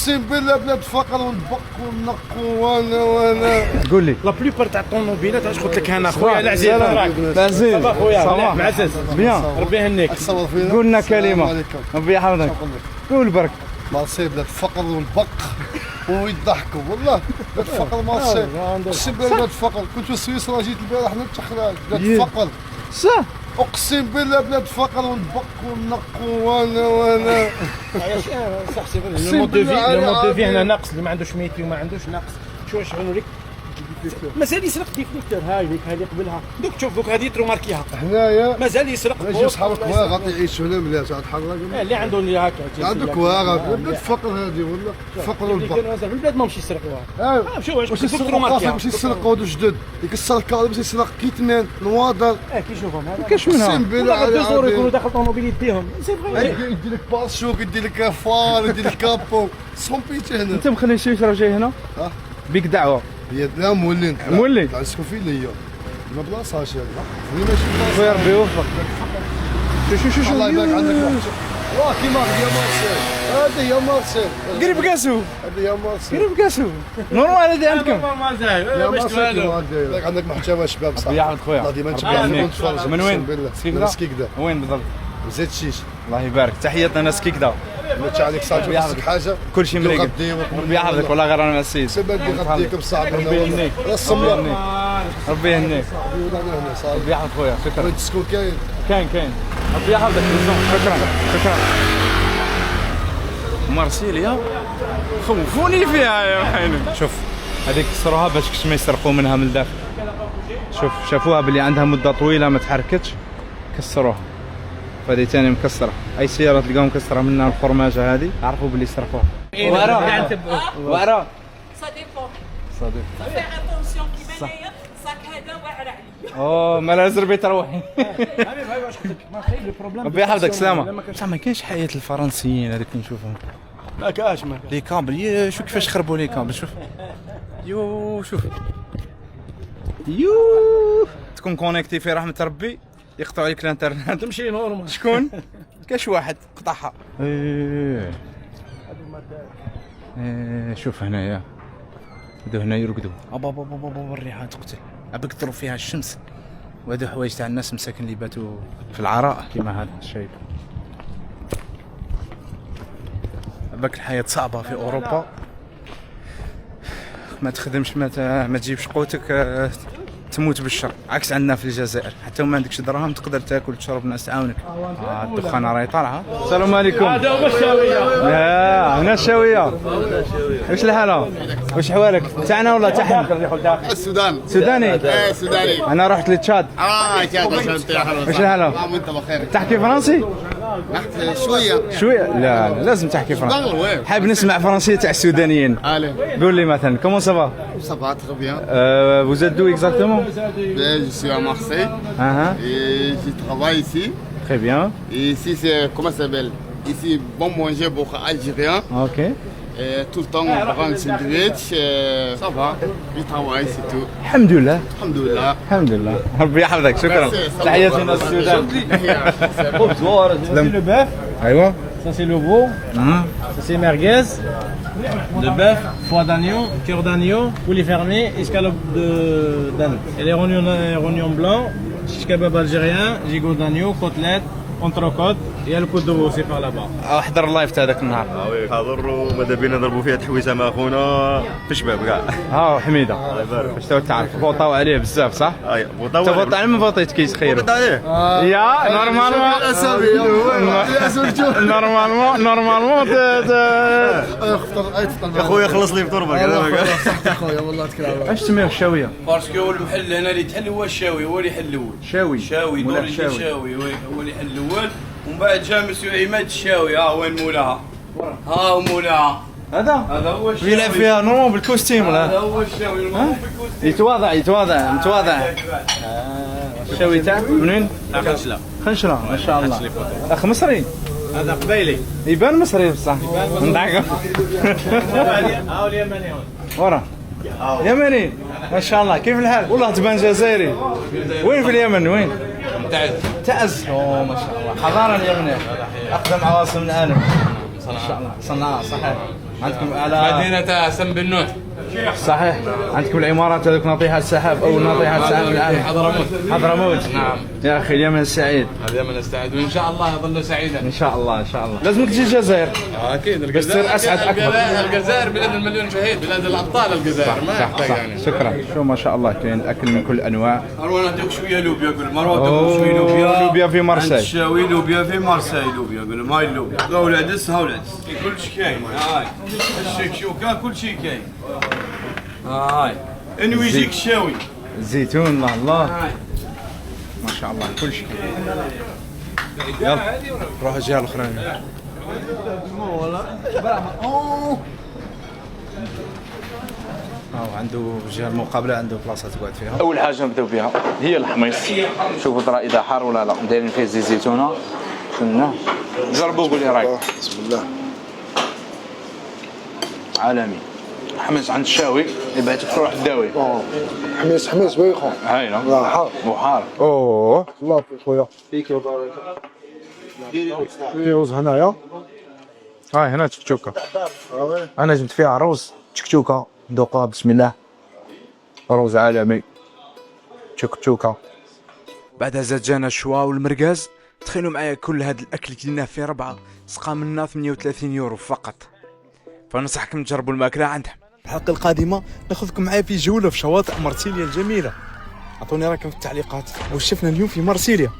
اقسم بالله بلاد فقر ونبق ونق وانا قول لي لا بلوبار تاع الطوموبيلات اش قلت لك انا خويا العزيز راك عزيز صباح خويا صباح معزز بيان ربي يهنيك. تصور فينا. قلنا كلمه ربي يحفظك قول برك. مارسي بلاد فقر ونبق ويضحكوا والله بلاد فقر مارسي اقسم بالله بلاد فقر. كنت في سويسرا جيت البارح نتخرج بلاد فقر صح اقسم بالله بلاد فقر ونبق ونق وانا صح سي فري. لو مود دو في هنا ناقص، اللي ما عندوش ميتي وما عندوش ناقص. شو نشغلوا لك مازال يسرق ديفليكتور. هاي ليك هذه قبلها دوك تشوف دوك هذه تروماركيها هنايا مازال يسرق. نجي صحابك واغا يعيشوا هنا مليح تاع الحراق اللي عنده اللي هكا عندك واغا بلاد فقر هذه والله فقر ونبق. في البلاد ماهمش يسرقوها. شوف واش واش يسرقوا باش يسرقوا هادو جدد يكسر الكار باش يسرق كيتمان نوادر كي شوفهم هذا كاش منها اقسم بالله الدوزور يكونوا داخل طوموبيل يديهم سي فري. يدير لك باسوك يدير لك فار يدير لك كابو سومبيتي هنا. انت مخلي سويسرا جاي هنا بيك دعوه هي لا مولين مولي نسكن فيه ليا ما بلاصه هادي هنا ماشي بلاصه. خويا ربي يوفقك. شو الله يبارك عندك واه كيما هي مارسيل هذه هي مارسيل قريب كاسو هذه هي مارسيل قريب كاسو نورمال هذه عندكم. يا مارسيل عندك محتوى شباب صح. يا خويا الله ديما نتبع ونتفرج. من وين؟ من سكيكدا. وين بالضبط؟ زيت شيش. الله يبارك تحياتنا ناس كيكدا. ماشي عليك صاحبي خاصك حاجه كل شيء مريقل ربي يحفظك والله غير انا مع السيد. سبب غديك بصاحبي ربي يهنيك الصمله ربي يهنيك هنا صاحبي. ربي يحفظك خويا شكرا. وين تسكن كاين كاين ربي يحفظك شكرا. مارسيليا خوفوني فيها يا حيني. شوف هذيك كسروها باش ما يسرقوا منها من الداخل. شوف شافوها باللي عندها مده طويله ما تحركتش كسروها. فهذه ثاني مكسره. اي سياره تلقاهم مكسره منها الفرماجه هذه عرفوا باللي سرقوها. وراء Ça dépend. صديق Faire attention كيما هنايا صاك هذا واعر عليا. ما لازم بي تروحي. حبيبي واش قلت لك ما خير البروبليم. ربي يحفظك سلامه. بصح ما كاينش حياه الفرنسيين هذوك نشوفهم. ما كاش لي كابل شوف كيفاش خربوا لي كابل. شوف شوف تكون كونيكتي في رحمه ربي يقطعوا عليك الانترنت. تمشي نورمال. شكون؟ كاش واحد قطعها. شوف هنايا هادو هنا يرقدوا. ابا الريحه تقتل. ابكثروا فيها الشمس. وهادو حوايج تاع الناس مساكن اللي باتوا في العراء كيما هذا الشيء. باك الحياه صعبه في اوروبا. ما تخدمش ما تجيبش قوتك تموت بالشر. عكس عندنا في الجزائر حتى وما عندكش دراهم تقدر تاكل تشرب الناس تعاونك. الدخانه راهي طالعه. السلام عليكم. هذا هو الشاويه. هنا الشاويه. واش الحاله؟ واش حوالك؟ تاعنا ولا تاعنا؟ السودان سوداني. ايه سوداني. انا رحت لتشاد. تشاد واش الحاله؟ وانت بخير. تحكي فرنسي؟ شويه لا لازم تحكي فرنسي. حاب نسمع فرنسيه تاع السودانيين. قول لي مثلا كومون سافا؟ Ça va très bien. Vous êtes d'où exactement? Je suis à Marseille et je travaille ici. Très bien. Et ici, c'est comment ça s'appelle? Ici, bon manger pour Algériens. Ok. Et tout le temps, on prend un sandwich. Ça va. Je travaille, c'est tout. Alhamdoulilah. Alhamdoulilah. Alhamdoulilah. ربي يحفظك شكرا. تحياتي للناس السودان. Le bœuf, ايوه. ça c'est le veau, ça c'est merguez, de bœuf, foie d'agneau, cœur d'agneau, poulet fermé, escalope d'âne. Et les rognons blancs, shish kebab algérien, gigot d'agneau, côtelette, entrecôte, et le coup de veau c'est par là-bas. احضر اللايف تاع ذاك النهار. حاضر وماذا بينا نضربوا فيها تحويسه مع خونا في شباب كاع. حميده. باش تو تعرف فوطاو عليه بزاف صح؟ بوطاو تفوت على من فوطيت كيس خير. بوطاو عليه. يا نورمالمون يا خويا خلص لي فطور برك. خويا والله تكرم. اش تسميه الشاويه؟ باسكو المحل هنا اللي تحل هو الشاوي، هو اللي يحل الاول. شاوي دور الشاوي هو اللي يحل الاول، ومن بعد جا مسيو عماد الشاوي. وين مولاها؟ هو مولاها. هذا هو الشاوي. يلعب فيها نورمال بالكوستيم ولا؟ هذا هو الشاوي يتواضع الشاوي تاعك من وين؟ خنشله ما شاء الله. اخ مصري. هذا قبيلي. يبان مصري بصح. ندعك. هاو اليمني ورا. يمني ما شاء الله. كيف الحال؟ والله تبان جزائري. وين في اليمن وين؟ تعز. ما شاء الله. حضاره اليمن اقدم عواصم العالم. ما شاء الله. صنعاء صحيح. عندكم على مدينة سم بنوت. صحيح. عندكم العمارات هذوك ناطيها السحاب او ناطيها السحاب العالي. حضرموت. نعم. يا اخي اليمن سعيد. اليمن السعيد وان شاء الله يظل سعيدا. ان شاء الله ان شاء الله. لازمك تجي الجزائر. اكيد بس تصير اسعد اكبر. الجزائر بلاد المليون شهيد، بلاد الابطال الجزائر ما يحتاج يعني. شكرا. شو ما شاء الله كاين الاكل من كل انواع. مروان ادوك شويه لوبيا قول مروان ادوك شويه لوبيا. لوبيا في مارسيل. الشاوي لوبيا في مارسيل لوبيا قول ماي اللوبيا. هاولا دس هاولا دس. كل شيء كاين. هاي. الشكشوكه كل شيء كاين. هاي. انو يجيك الشاوي. الزيتون الله الله. ما شاء الله كل شيء. يلا روح الجهه الاخرانيه. عنده الجهه المقابله عنده بلاصه تقعد فيها. اول حاجه نبداو بها هي الحميص. شوفوا ترى اذا حار ولا لا. دايرين فيه زيت زيتونه. شنو جربوا قول لي رايك. بسم الله. عالمي. حميص عند الشاوي يبعثك تروح تداوي. حميص ويخو. هايله. لا حار. وحار. اوه الله يبارك خويا. فيك وبارك. فيروز هنايا. هاي هنا تشكوكه. انا جبت فيها روز تشكوكه ندوقها بسم الله. روز عالمي. تشكوكه. بعدها زاد جانا الشوا والمرقاز. تخيلوا معايا كل هذا الاكل كلناه في 4 سقى منا 38 يورو فقط. فننصحكم تجربوا الماكله عندهم. الحلقه القادمه ناخذكم معايا في جوله في شواطئ مرسيليا الجميله. اعطوني رايكم في التعليقات واش شفنا اليوم في مرسيليا.